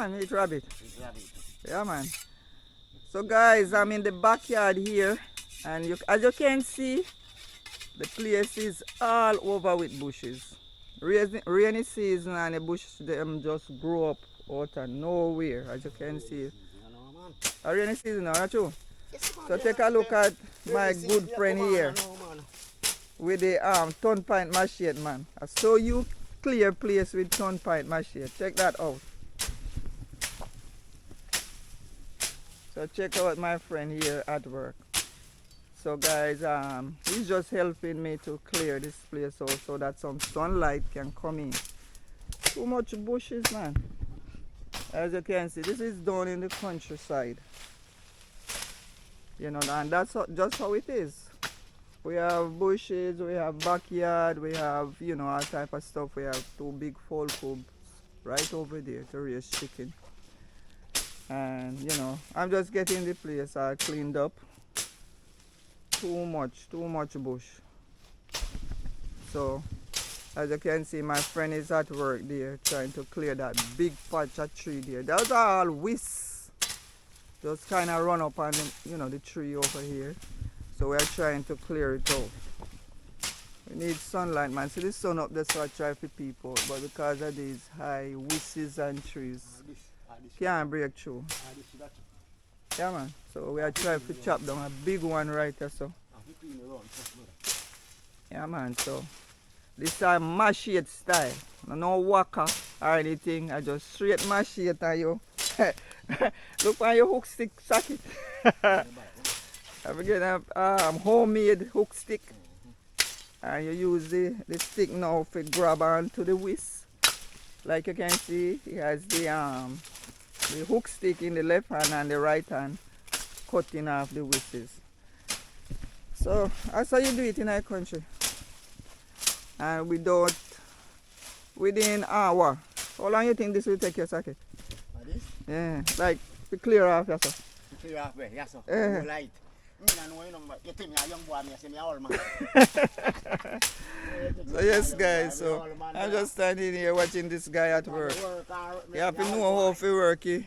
man, eat rabbit. Eat rabbit. Yeah, man. So guys, I'm in the backyard here, and as you can see, the place is all over with bushes. Rainy season and the bushes them just grow up out of nowhere, as you can see. A rainy season now, not true? Yes, man, So take a look at my good friend here with the ton pint machete, man. I saw you clear place with ton pint machete. Check that out. So check out my friend here at work. So guys, he's just helping me to clear this place out so that some sunlight can come in. Too much bushes, man. As you can see, this is down in the countryside. You know, and that's just how it is. We have bushes, we have backyard, we have, you know, all type of stuff. We have 2 big fowl cubs right over there to raise chicken. And, you know, I'm just getting the place cleaned up. Too much bush. So, as you can see, my friend is at work there trying to clear that big patch of tree there. Those are all wisps. Just kind of run up on the, you know, the tree over here. So we are trying to clear it out. We need sunlight, man. See the sun up there, so I try to peep out. But because of these high wisps and trees, can't break through. Yeah, man. So we are trying to chop down a big one right there, so. Yeah, man. So this is machete style. No waka or anything. I just straight machete on you. Look on your hook stick socket. I'm getting a homemade hook stick. And you use the stick now to grab onto the wisp. Like you can see, he has the hook stick in the left hand and the right hand cutting off the wisps. So that's how you do it in our country. And within an hour. How long you think this will take your socket? This? Yeah, like to clear off yourself. To clear off where? Yes, sir. Yeah. Light. I know you know, but you think me a young boy, me say me old man. So yes guys, so I'm just standing here watching this guy at work. You have to know how to work it.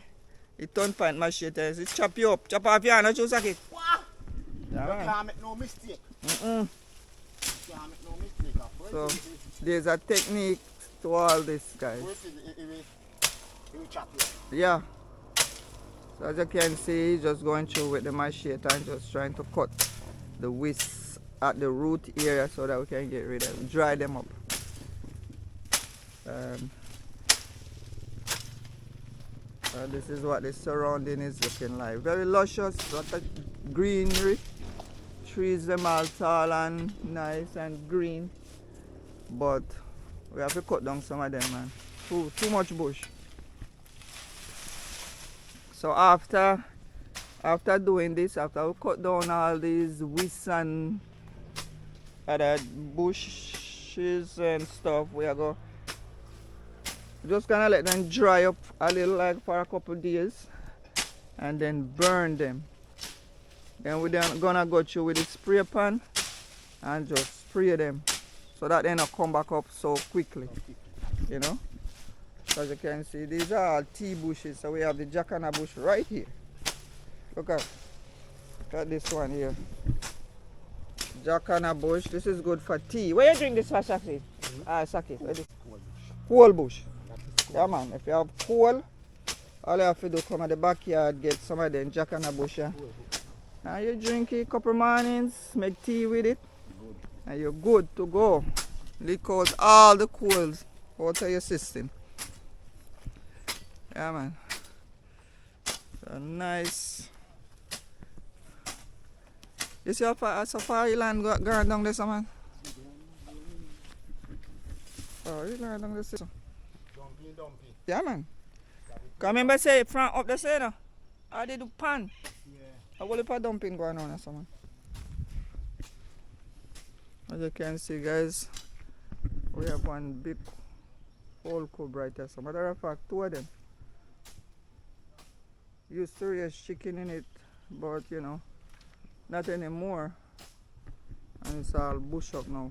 He ton pint machete, it chop you up, chop off your hand, you socket. Wow! Yeah, You can't make no mistake. You can't make no mistake. So there's a technique to all this, guys. He will chop you. Yeah. So as you can see, he's just going through with the machete and just trying to cut the wisps at the root area so that we can get rid of them, dry them up. This is what the surrounding is looking like. Very luscious, lot of greenery. Trees them all tall and nice and green. But we have to cut down some of them, man. Too much bush. So after doing this, after we cut down all these wisps and other bushes and stuff, we are going just gonna let them dry up a little, like for a couple days, and then burn them. Then we're gonna go through with the spray pan and just spray them so that they don't come back up so quickly, you know. As you can see, these are all tea bushes. So we have the jacana bush right here. Look at this one here. Jacana bush. This is good for tea. Where you drink this for, Saki? Saki. Coal bush. Yeah, man. If you have coal, all you have to do come at the backyard, get some of them jacana bush. Yeah? And you drink it a couple mornings, make tea with it, and you're good to go. Leak out all the coals out of your system. Yeah, man. So nice. You see how far land going down there, man? Oh, you going down there, so. Dumpy. Yeah, man. Cause remember say from up the side, I did do pan. Yeah. I will put dumping going on, so man. As you can see, guys, we have one big whole cube right there. So matter of fact, 2 of them. Used to raise chicken in it, but you know, not anymore. And it's all bush up now.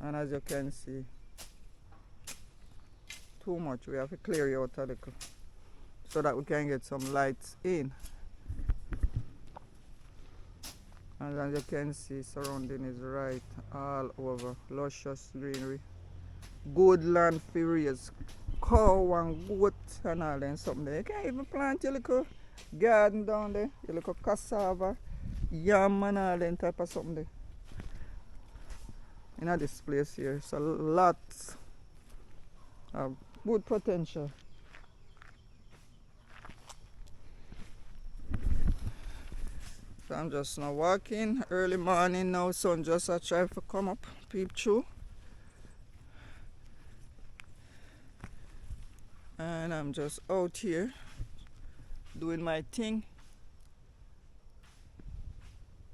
And as you can see, too much. We have to clear it out a little so that we can get some lights in. And as you can see, surrounding is right all over. Luscious greenery. Good land for raise cow and goat and all that something there. You can even plant your little garden down there. Your little cassava, yam and all that type of something there. In this place here, so lots of good potential. So I'm just now walking early morning now, sun just a try to come up, peep through. And I'm just out here doing my thing.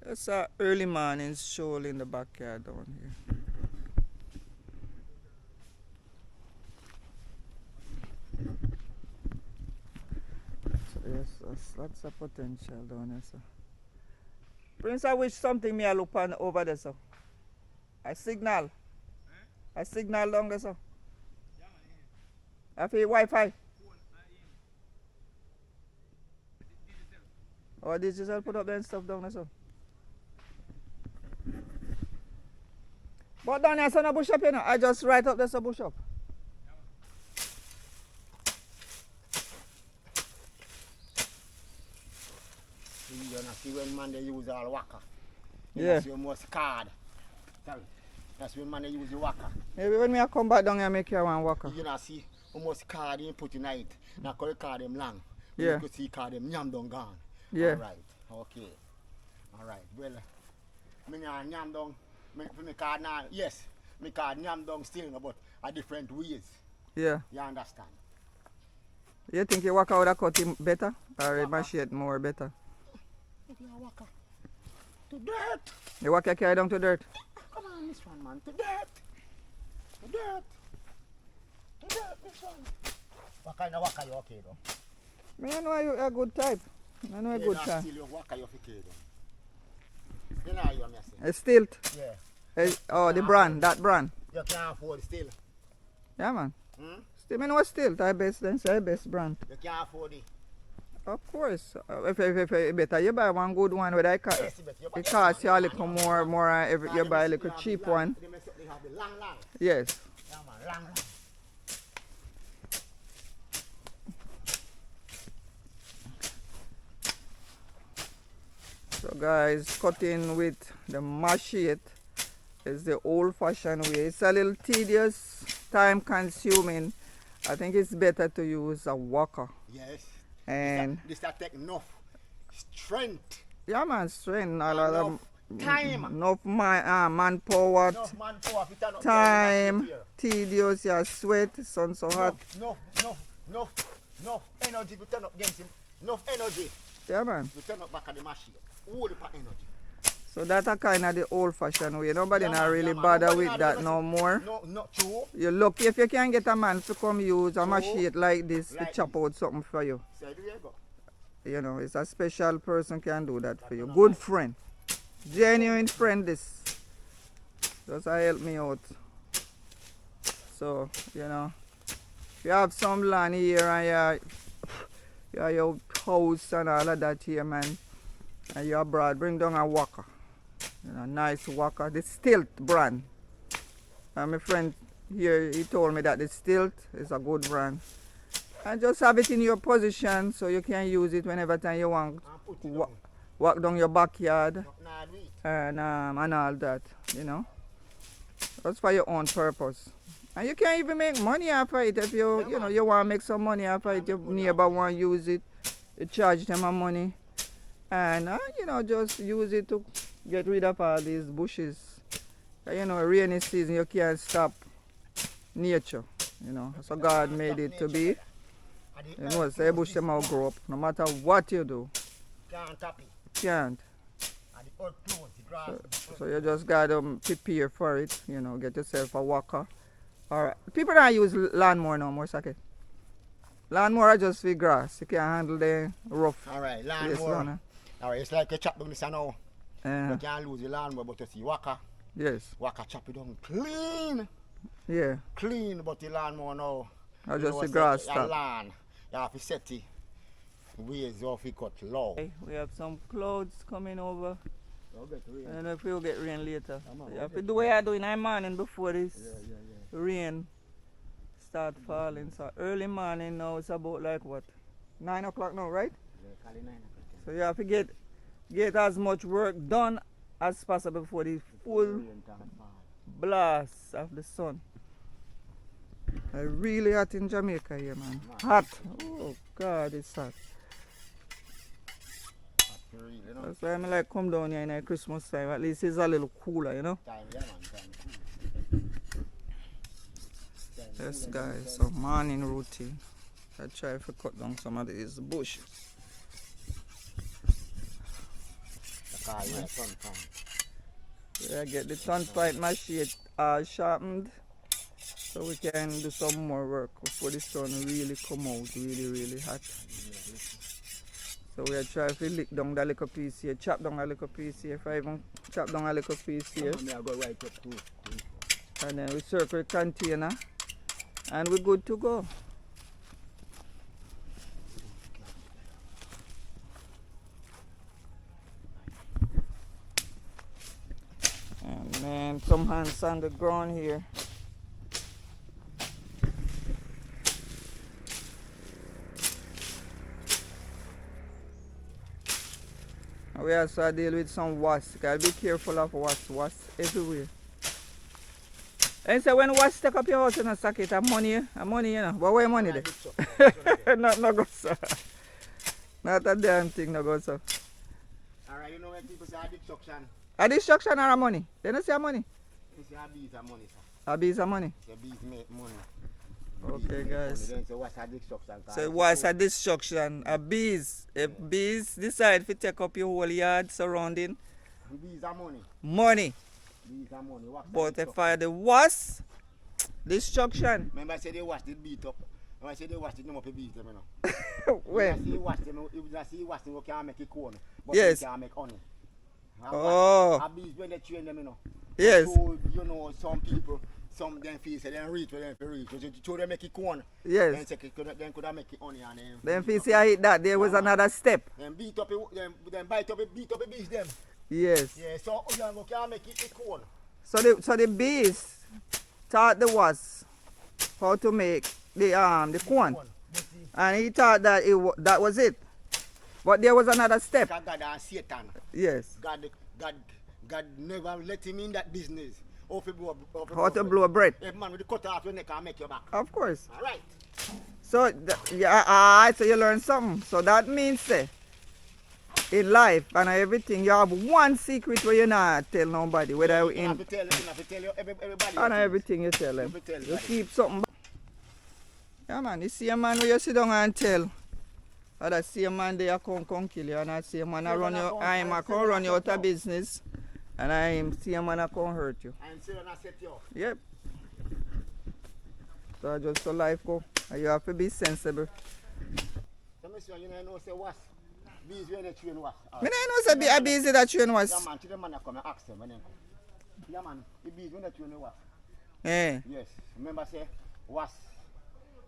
It's a early morning stroll in the backyard down here. So yes, there's lots of potential down here, sir. Prince, I wish something me I look on over there, sir. I signal. I signal down there, sir. I feel Wi-Fi. Or digital put up that stuff down there, sir. But down there, son, a bush up, you know. I just right up there's a bush up. You know, see when man they use all waka. Yeah. That's your most card. Sorry. That's when man they use the waka. Maybe when I come back down here, make you one walker. You know, see almost card you put in it. Now call card them long. Yeah. You could see card them yam down gone. Yeah. Alright. Okay. Alright. Well, me nah yam down. Me card now. Yes. Me card yam down still, but a different ways. Yeah. You understand? You think your walker would have cut him better? Or a Waka. machete more better? If you waka to dirt. The walker carry down to dirt? Come on, this one, man. To dirt. To dirt. To dirt, this one. What kind of waka you okay, though? Me, I know you're a good type. I know a good type. Still your waka you okay, though. You know how you am, you A stilt? Yeah. Oh, the brand, that brand. You can't afford still. Yeah, man. Hmm? Still, me know stilt. I best, then say best brand. You can't afford it. Of course. If better you buy one good one where Yes, but you it costs you a little more every, you buy a little cheap one. They mess up, they have the long. Yes. Yeah, man, long. So guys, cutting with the machete is the old-fashioned way. It's a little tedious, time-consuming. I think it's better to use a walker. Yes. And This that take enough strength. yeah, man, strength, a lot Enough of time. enough manpower, Enough manpower. If you turn up time, there, tedious, yeah, sweat, sun so hot. enough energy to turn up against him. Enough energy Yeah, man. to turn up back at the machine. All the energy. So that's a kind of the old-fashioned way. Nobody Yeah, not man, really yeah, man. bother Nobody with not that really no more. No, not true. You're lucky if you can get a man to come use a True. machete like this Like to chop out something for you. So there you go. You know, it's a special person can do that for you. Good friend. Genuine friend this. Just help me out. So, you know, you have some land here and you have your house and all of that here, man. And you're abroad, bring down a walker. You know, nice walker. The Stilt brand. And my friend here, he told me that the Stilt is a good brand. And just have it in your position so you can use it whenever time you want. And put it down. Walk down your backyard Nah, do it. and all that, you know. That's for your own purpose. And you can even make money after it if you, you know, you want to make some money after it. Your neighbor want to use it, you charge them a money. And, you know, just use it to get rid of all these bushes. You know, rainy season, you can't stop nature, you know. So God made it to be. You know, say bush them out grow up. No matter what you do, Can't tap it. can't. And the earth close, the grass. So you just gotta prepare for it, you know, get yourself a walker. Or people don't use lawnmower no more, Sake. Lawnmower are just for grass. You can't handle the rough. Alright, Yes, lawnmower. Lana. Alright, it's like you chop down this now. Uh, You can't lose the lawnmower, but you see waka. yes. Waka chop it down clean. Yeah. Clean, but the lawnmower now. Or just the say, grass a top? lawn, you have to set it ways off it cut low. Okay, we have some clouds coming over. You'll get rain. I don't know if we'll get rain later. Come on, You have we'll to get do what you do in the morning before this Yeah. rain start falling. So early morning now it's about like what? 9 o'clock now, right? Yeah, call it 9 o'clock. So you have to get as much work done as possible before the full Rain time fall. blast of the sun. It's really hot in Jamaica here, man. Hot. Oh God, it's hot. Really, you know? That's why I like come down here in the Christmas time. At least it's a little cooler, you know. Time, yeah, man, time. Yes, guys. So morning routine. I try to cut down some of these bushes. Yeah, get the turnpike machete sharpened so we can do some more work before the sun really come out really hot. So we are trying to lick down the little piece here, chop down a little piece here, if I even chop down a little piece here. And then we circle the container and we're good to go. And then some hands on the ground here. We also deal with some wasps. Gotta be careful of wasps everywhere. And so when wasps take up your house in a socket, money, you know. But where money there? No go so. Not a damn thing no go so. Alright, you know when people say a destruction, A destruction or a money? They don't say money. they say a bees are money, sir. A bees are money. The bees make money. Okay, guys. Then say what's a destruction? So what's a destruction? A bees. If bees decide to take up your whole yard surrounding, Bees are money. money. Bees are money. What's a But if destruction? I the wasp, destruction. Remember I said they wash the beat up. When I say they wash it, no more bees them, you know. When? If you wash them, if you see wash them, you can't make it corn. But Yes. you can make honey. Oh. A bees when they train them, you know. Yes. So, you know, some people, some them feel say they reach where they reach. So they make it corn. Yes. Then say could I make it honey and then. Then if you see I hit that, there was another step. Then beat up, then bite up, beat up the bees them. Yes. Yeah. So you can't make it corn. So the bees taught the wasp how to make the corn, You see, and he thought that that was it. But there was another step. God and Satan. Yes. God never let him in that business. How to blow bread. If man with the cut off your neck and make your back. Of course. All right. So yeah, so you learn something. So that means in life and everything, you have one secret where you not tell nobody. Whether You in have to tell everybody. and everything you tell them. You have to tell You everybody. keep something back. Yeah, man. You see a man where you sit down and tell. Or that same man there come kill you, and that same man I run you, I'm a come run you out of business, and I'm same man I come hurt you. I'm saying I set you up. Yep. So just so life go, and you have to be sensible. So Mr. You know say what? Bees when they train what? Me no know say be busy that train was. Yeah man, to the man that come and ask them when they come. Yeah man, the bees when they train what? Eh. Yes. Remember say what?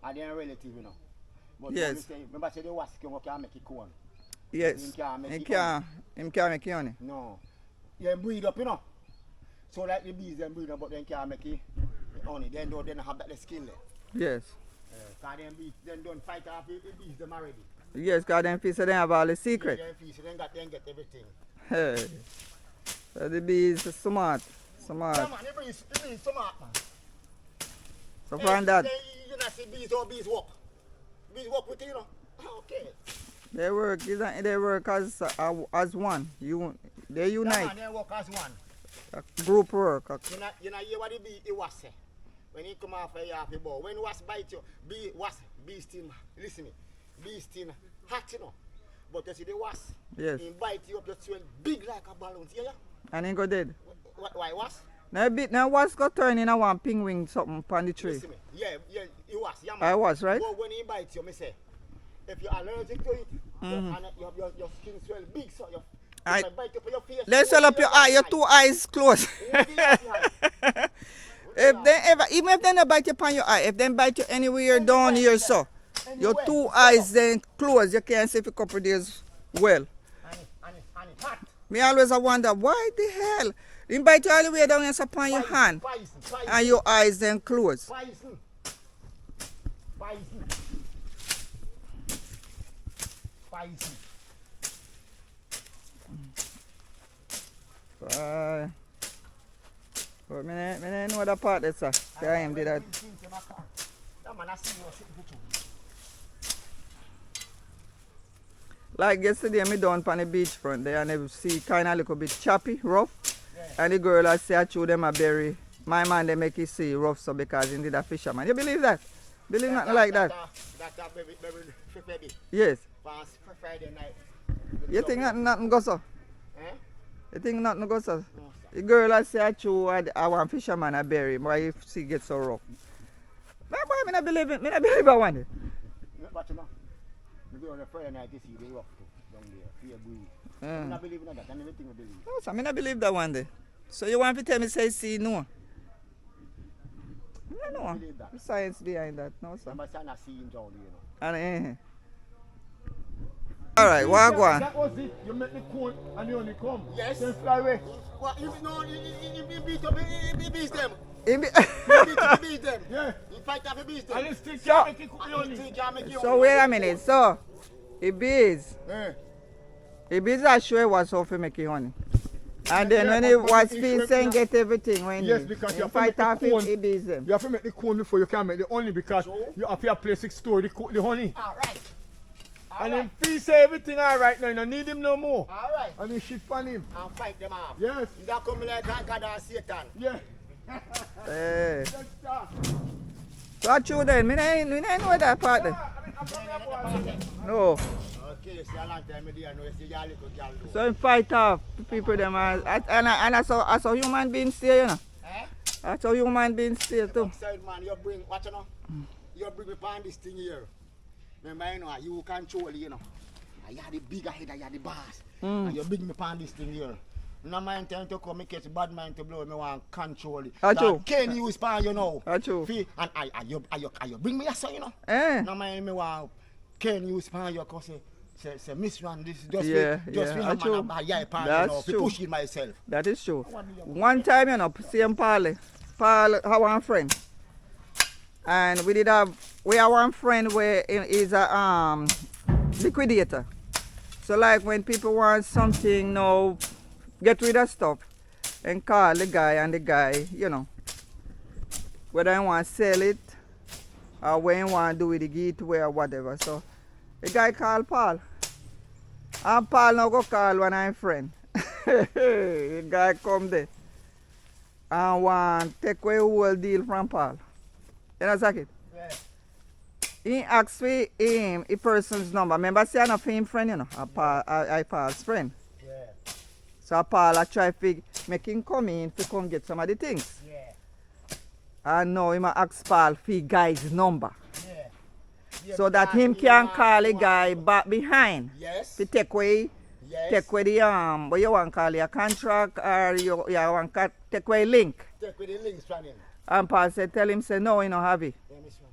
Are they a relative, you know? But Yes. say, remember say the wasp can make it corn. Yes. Him can't make Him it can't make you honey. No. You breed up, you know. So like the bees them breed up, but they can't make it honey. Then don't have that skill there. Yes. Cause them bees then don't fight off the bees them already. Yes, because them fish they have all the secret. Yeah, them fish, then get everything. Hey. So the bees smart. Yeah Smart. man, the bees smart man. So from that, You not see bees or bees walk. Bees walk with you, you know. Okay. they work as one. They Yeah, unite. man, they work as one. Group work. You know hear what the bee it was say. When he come off a half a ball. When wasp bite you, bee sting, listen me. Bee sting hot, you know. But you see the wasp, Yes. he bite you up, you swell big like a balloon. See ya? And he go dead. Why wasp? Now what's got turn in a one penguin something on the tree? Listen me. Yeah, it was. Yeah, man. I was, right? But when he bites you, me say, if you're allergic to it, your skin swell big, so you bite up your face. Let's swell up your eye, your two eyes closed. If they ever, even if they not bite you upon your eye, if they bite you anywhere down here, so your two eyes then close, you can't see if a couple days well. And it hot. Me always I wonder why the hell they bite you all the way down and upon your hand Poison. and your eyes then close. Poison. But me know the part that's say I am did that. That man I see you sitting with you. Like yesterday, me down on the beachfront there and I see kind of a little bit choppy, rough. Yeah. And the girl I say I chew them a berry. My man they make it see rough so because he did a fisherman. You believe that? Believe nothing like that? That baby. Yes. Friday night. You think nothing goes so? Eh? You think nothing goes so? No, the girl I say I chew I want fisherman a berry, but if she gets so rough. But boy, I don't believe it. I don't believe I want it. But you know, we go on a Friday night to see the rough too, down there, fear breeze. I don't believe in that, and everything I believe. No, so I don't believe that one day. So you want to tell me say see no? I don't know. The science behind that, no sir. My son I see him down there, you know. And alright, what go on? That was it. You make the cone and you only come. Yes. Then fly away. What if no he beat up he beats them. He be- He beats them. Yeah. He fight up he beats them. And you still can't make it cook the And he honey. still can't make it So wait a minute, so it bees. Yeah. It bees are sure was how to make it honey. And then when it was fish and get everything when Yes, he because you have to fight make off the him, cone. he bees them. You have to make the cone before you can make the honey because So? you have to place to store the honey. Alright. And then fish say everything alright now, you don't need him no more. Alright. And you shit on him. And fight them off. Yes. You don't come like God or Satan. Yeah. Hey. That's that. So I chew then, me ain't know that part then. No. Okay, see a long time I know you see your little girl do. So in fight off people them and I saw human beings stay, you know. Eh? I saw human beings stay too. Outside man, you bring, watch you know. You bring me upon this thing here. Remember, you know, you control, you know. You are the bigger head, you are the boss. And you bring me upon this thing here. No mind time to come, me catch bad mind to blow, me want control it. Achoo. Can use pan, you know. Achoo. Fee, and you bring me a son, you know. Eh. No mind me want can use pan, you cause say miss one, this is just Yeah, just yeah, me and achoo. man, yeah, pan, That's you know, true. push it myself. That is true. One time, you know, same Paul have one friend. And we have one friend where is a liquidator. So like when people want something, no, get rid of stuff and call the guy and the guy, you know, whether I want to sell it or when you want to do with the gateway or whatever. So the guy called Paul. And Paul now go call one of my friend. The guy come there and want to take away the whole deal from Paul. You know what it? Yeah. He asked for him, a person's number. Remember, say I'm not for him friend, you know. I Paul's friend. Yeah. So Paul I try to make him come in to come get some of the things. Yeah. And now he ask Paul for the guy's number. Yeah. So that him can call the guy back behind. Yes. To take away Yes. the what you want to call it, a contract or you want to take away link. Take with the links from him. And Paul said, tell him, say, no, he don't have it. Yeah, Miss One.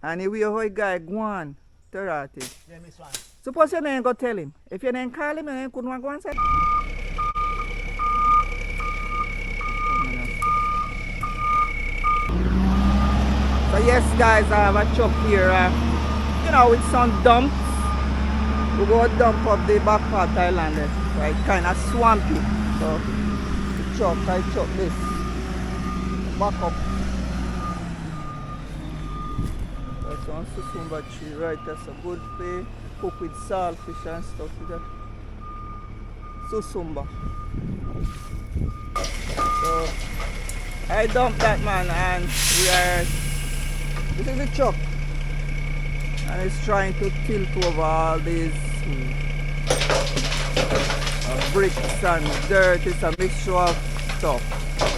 And he will how the guy go on to that it. Yeah, Miss One. Suppose you ain't go tell him. If you ain't call him, you couldn't want to go and say. So yes guys, I have a truck here, you know, with some dumps. We go dump up the back part island there. So it's kind of swampy. So the truck, I truck this back up. That's one cucumber tree, right? That's a good play. Cook with saltfish and stuff with that. Susumba. So I dumped that man and we are, this is a truck and it's trying to tilt over all these bricks and dirt. It's a mixture of stuff.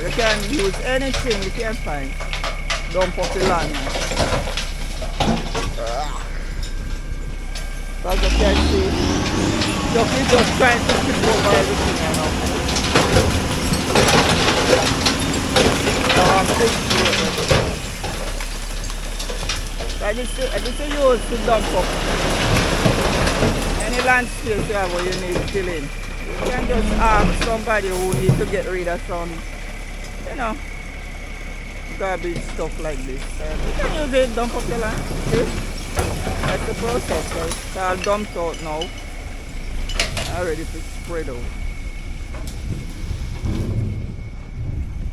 You can use anything you can find. Dump up the land. So as you can see, truck is just trying to tilt over everything, you know. So I'm this is used to dump up any land space you have where you need filling. You can just ask somebody who needs to get rid of some, you know, garbage stuff like this. And you can use it, dump up the land. See? That's the process. So it's all dumped out now. I'm ready to spread out.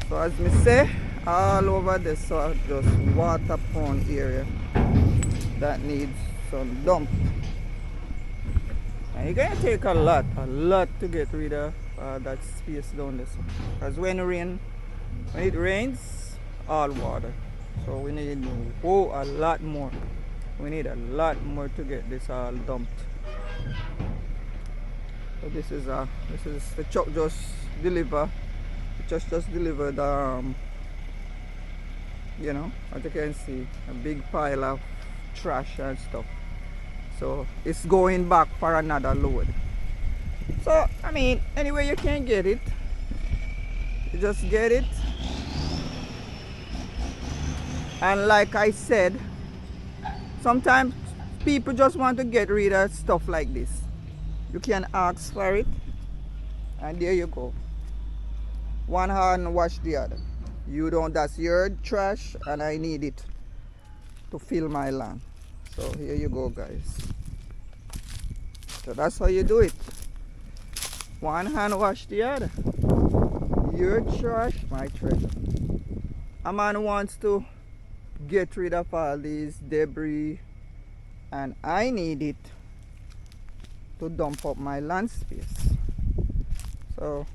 So as me say, all over this so just water prone area that needs some dump. And you're gonna take a lot to get rid of that space down there. Because when it rains, all water. So we need a lot more. We need a lot more to get this all dumped. So this is the truck just delivered. Just delivered you know, as you can see, a big pile of trash and stuff. So it's going back for another load. So I mean, anyway you can get it, you just get it. And like I said, sometimes people just want to get rid of stuff like this. You can ask for it, and there you go. One hand wash the other. You don't, that's your trash and I need it to fill my land. So here you go, guys. So that's how you do it. One hand wash the other. Your trash, my treasure. A man wants to get rid of all these debris and I need it to dump up my land space. So,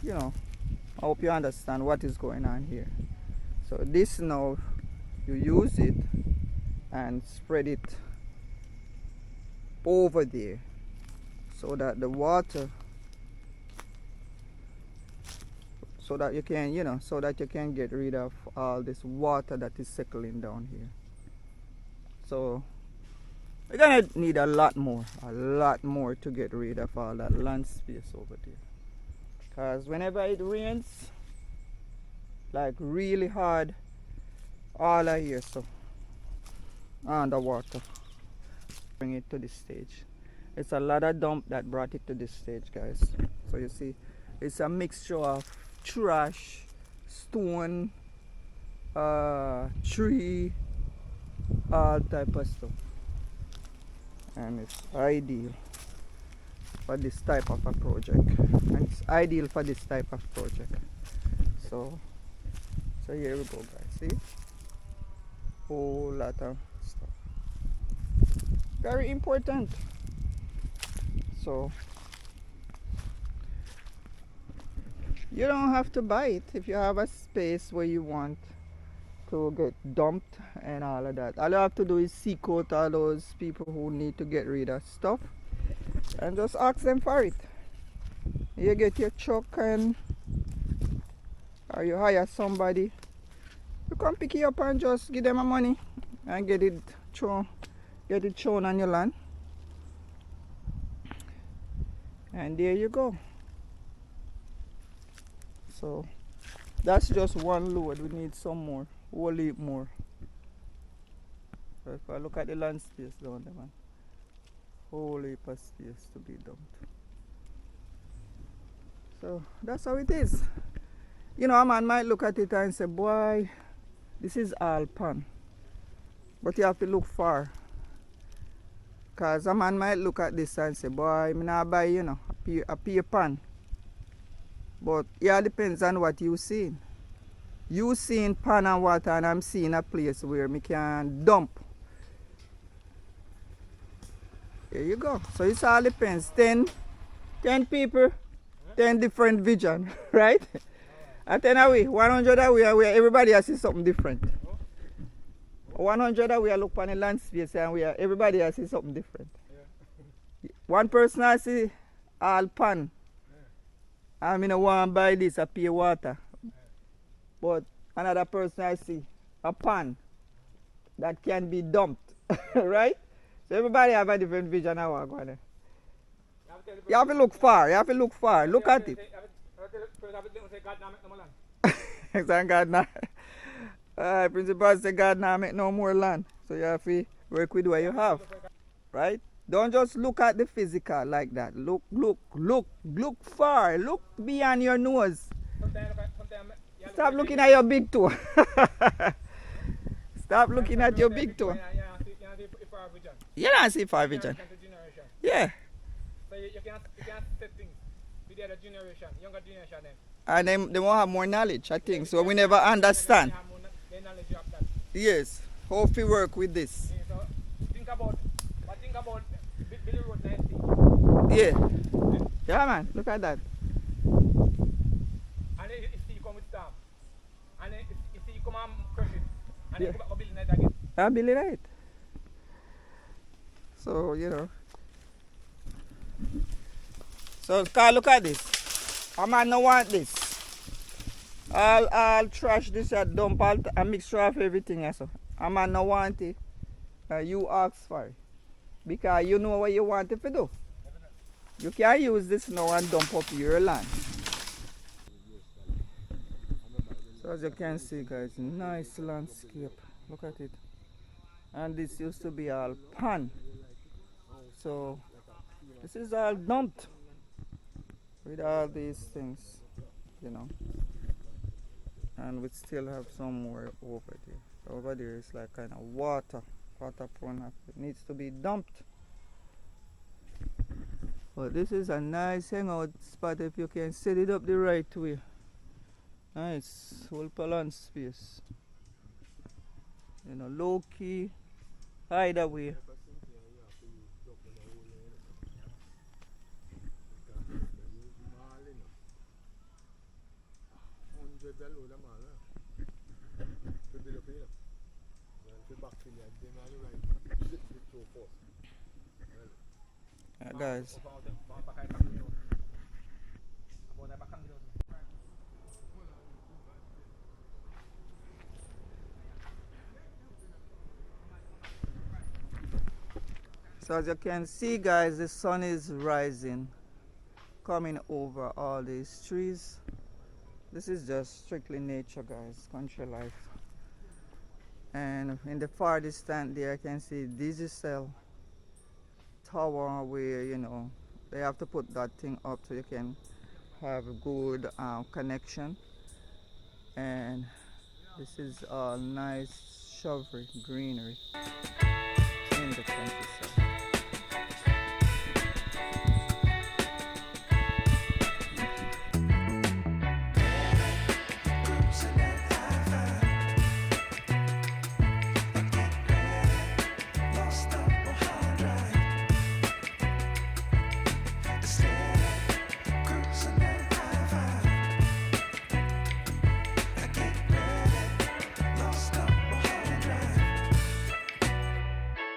you know, I hope you understand what is going on here. So this now, you use it and spread it over there so that the water, so that you can, you know, so that you can get rid of all this water that is settling down here. So we're gonna need a lot more to get rid of all that land space over there. Because whenever it rains, like really hard, all I hear so underwater. Bring it to this stage. It's a lot of dump that brought it to this stage, guys. So you see, it's a mixture of trash, stone, tree, all type of stuff. And it's ideal for this type of a project, and it's ideal for this type of project. So here we go, guys. See, whole lot of stuff, very important. So you don't have to buy it if you have a space where you want to get dumped and all of that. All you have to do is seek out all those people who need to get rid of stuff and just ask them for it. You get your truck and or you hire somebody, you come pick it up and just give them a money and get it thrown on your land. And there you go. So that's just one load. We need some more, whole heap more. So if I look at the land space down there, man, whole heap of space to be dumped. So that's how it is. You know, a man might look at it and say, boy, this is all pan. But you have to look far. Because a man might look at this and say, boy, I'm not buy, you know, a pay pan. But it all depends on what you seen. You seen pan and water, and I'm seeing a place where me can dump. There you go. So it all depends. 10 people, 10 different vision, right? And 10 away, 100 away, where everybody has seen something different. 100 away, look on the land space and where everybody has seen something different. One person has see all pan. I mean, I want to buy this, I pay water. But another person I see a pan that can be dumped, right? So everybody have a different vision of what's going on. You have to look far, look at it. Thank God now. Principal say God now make no more land. So you have to work with what you have. Right? Don't just look at the physical like that. Look far. Look beyond your nose. Stop looking at your big toe. Stop looking at your big toe. You don't see far vision. Yeah. So you can't set things with the other generation, younger generation then. And they won't have more knowledge, I think. So we never understand. They knowledge of that. Yes. How to work with this. Yeah, so think about Billy Road 90. Yeah. Yeah, man. Look at that. And if you come with staff, and if you come and crush it, and Yeah. you go back to building it again. I believe it. So, you know. So, Carl, look at this. A man no want this. I'll trash this and dump all a mixture of everything. So. A man no want it. You ask for it. Because you know what you want it to do. You can't use this now and dump up your land. So as you can see, guys, nice landscape. Look at it. And this used to be all pan. So this is all dumped with all these things, you know. And we still have some more over there. Over there is like kind of water prone. It needs to be dumped. But this is a nice hangout spot if you can set it up the right way. Nice, whole land space. You know, low key, either way. Yeah, guys. So as you can see, guys, the sun is rising, coming over all these trees. This is just strictly nature, guys, country life. And in the far distance there, I can see Digicel tower where, you know, they have to put that thing up so you can have a good connection. And this is all nice shrubbery greenery.